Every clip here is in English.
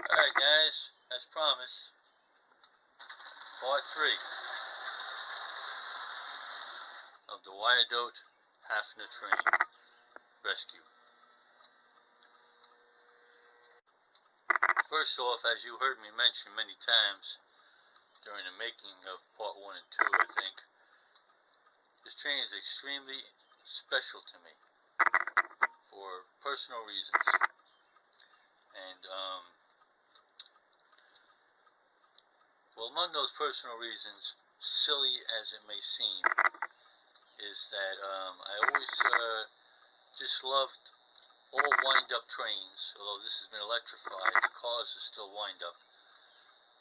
Alright guys, as promised, part 3 of the Wyandotte Hafner train rescue. First off, as you heard me mention many times during the making of part 1 and 2, I think, this train is extremely special to me for personal reasons. And, well, among those personal reasons, silly as it may seem, is that I always just loved all wind-up trains, although this has been electrified, the cars are still wind-up,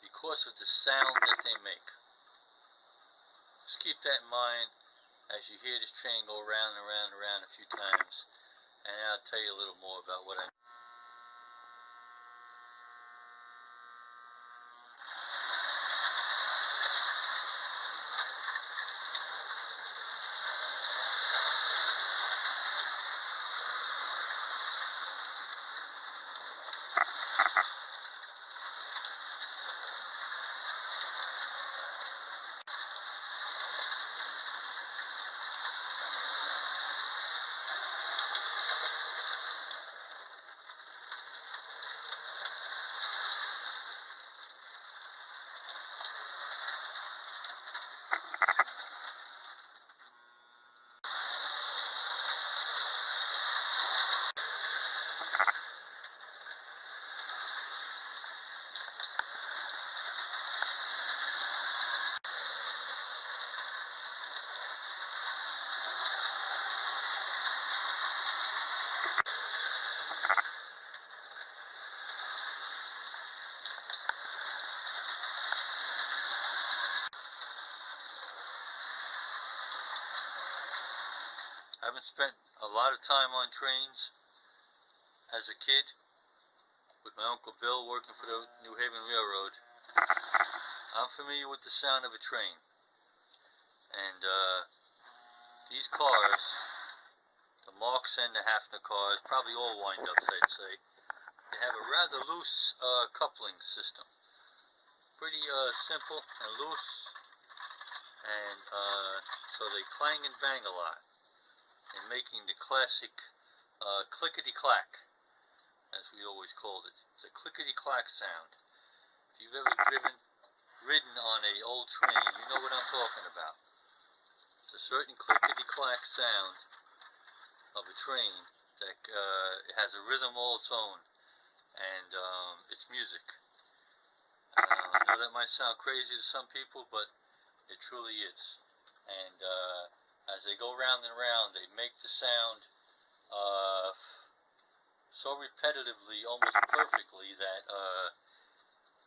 because of the sound that they make. Just keep that in mind as you hear this train go round and round and round a few times, and I'll tell you a little more about what I mean. I haven't spent a lot of time on trains as a kid with my Uncle Bill working for the New Haven Railroad. I'm familiar with the sound of a train, and these cars, the Marks and the Hafner cars, probably all wind-ups I'd say, they have a rather loose coupling system. Pretty simple and loose, and so they clang and bang a lot, in making the classic clickety-clack, as we always called it. It's a clickety-clack sound. If you've ever ridden on an old train, you know what I'm talking about. It's a certain clickety-clack sound of a train that it has a rhythm all its own, and it's music. I know that might sound crazy to some people, but it truly is. And as they go round and round, they make the sound so repetitively, almost perfectly, that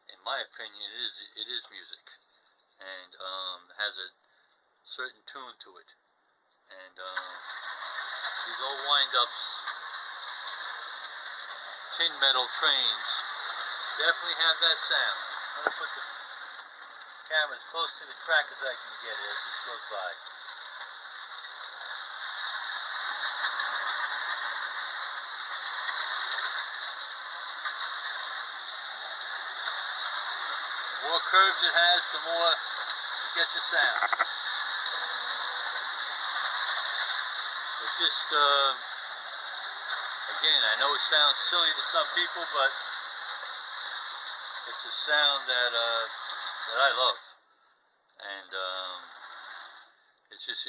in my opinion it is music, and has a certain tune to it. And these old wind-ups, tin metal trains, definitely have that sound. I'm going to put the camera as close to the track as I can get it as this goes by. The more curves it has, the more you get the sound. It's just, again, I know it sounds silly to some people, but it's a sound that I love, and it's just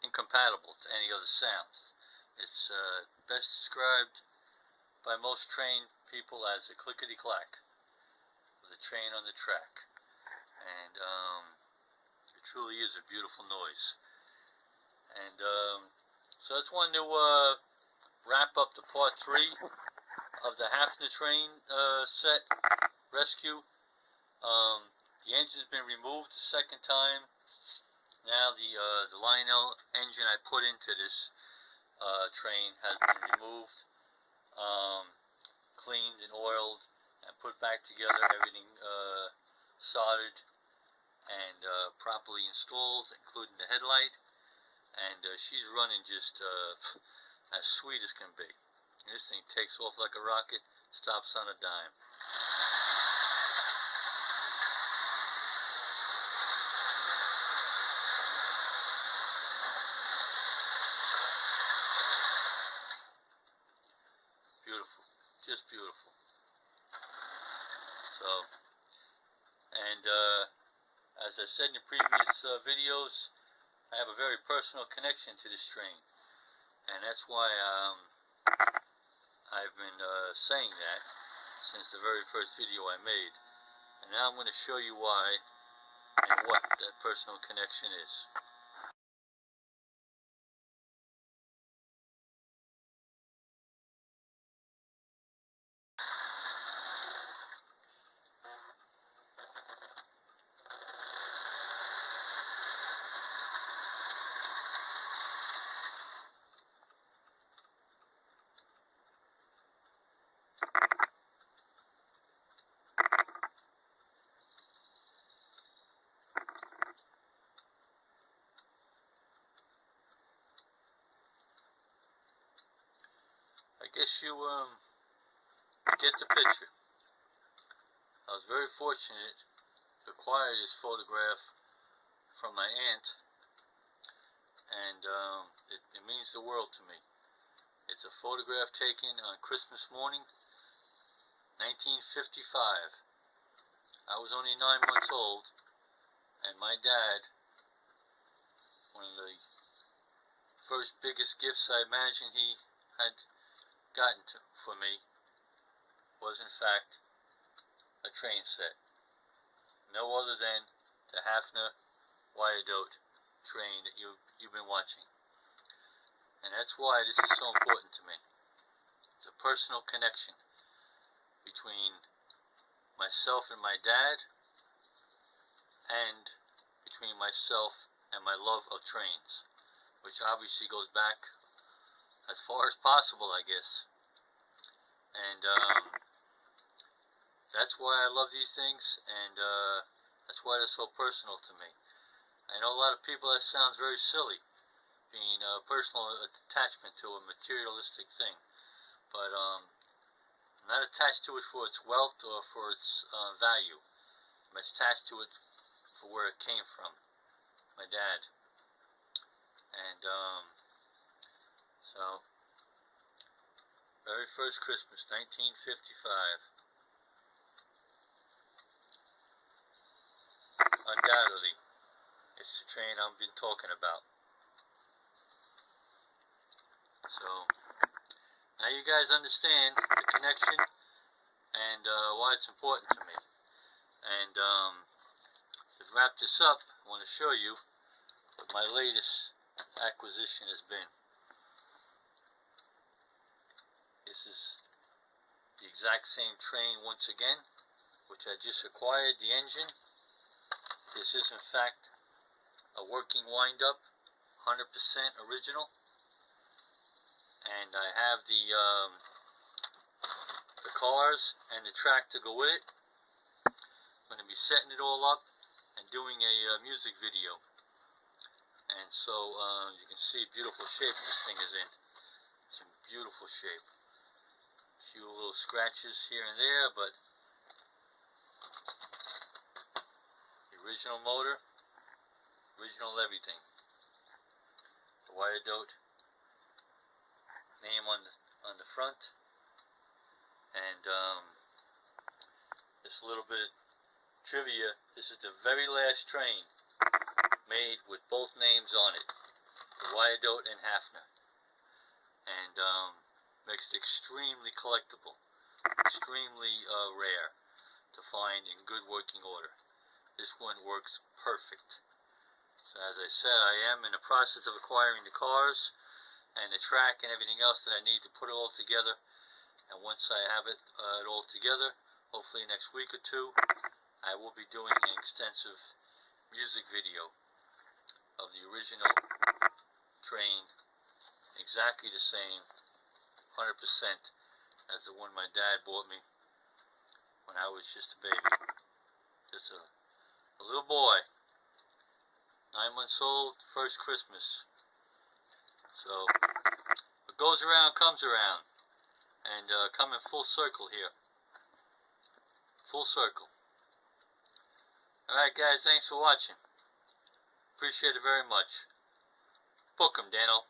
incompatible to any other sound. It's best described by most trained people as a clickety-clack of the train on the track, and it truly is a beautiful noise. And so I just wanted to wrap up the part 3 of the Hafner train set rescue. The engine's been removed the second time. Now the Lionel engine I put into this train has been removed, cleaned and oiled, and put back together, everything soldered and properly installed, including the headlight. And she's running just as sweet as can be. And this thing takes off like a rocket, stops on a dime. Beautiful, just beautiful. So, and as I said in the previous videos, I have a very personal connection to this train, and that's why I've been saying that since the very first video I made. And now I'm going to show you why and what that personal connection is. I guess you get the picture. I was very fortunate to acquire this photograph from my aunt, and it means the world to me. It's a photograph taken on Christmas morning, 1955. I was only 9 months old, and my dad, one of the first biggest gifts I imagine he had gotten for me was in fact a train set. No other than the Hafner Wyandotte train that you've been watching. And that's why this is so important to me. It's a personal connection between myself and my dad, and between myself and my love of trains, which obviously goes back as far as possible, I guess. And that's why I love these things, and that's why they're so personal to me. I know a lot of people that sounds very silly, being a personal attachment to a materialistic thing, but I'm not attached to it for its wealth or for its value. I'm attached to it for where it came from, my dad. And so, very first Christmas, 1955. Undoubtedly, it's the train I've been talking about. So, now you guys understand the connection and why it's important to me. And to wrap this up, I want to show you what my latest acquisition has been. This is the exact same train once again, which I just acquired, the engine. This is in fact a working wind-up, 100% original. And I have the cars and the track to go with it. I'm going to be setting it all up and doing a music video. And so you can see beautiful shape this thing is in. It's in beautiful shape. A few little scratches here and there, but the original motor, original everything. The Wyandotte name on the front, and just a little bit of trivia. This is the very last train made with both names on it, the Wyandotte and Hafner, and makes it extremely collectible, extremely rare to find in good working order. This one works perfect. So as I said, I am in the process of acquiring the cars and the track and everything else that I need to put it all together. And once I have it all together, hopefully next week or two, I will be doing an extensive music video of the original train, exactly the same, 100% as the one my dad bought me when I was just a baby. Just a little boy, 9 months old, first Christmas. So, What goes around comes around. And coming full circle here. Full circle. Alright guys, thanks for watching. Appreciate it very much. Book 'em, Dano.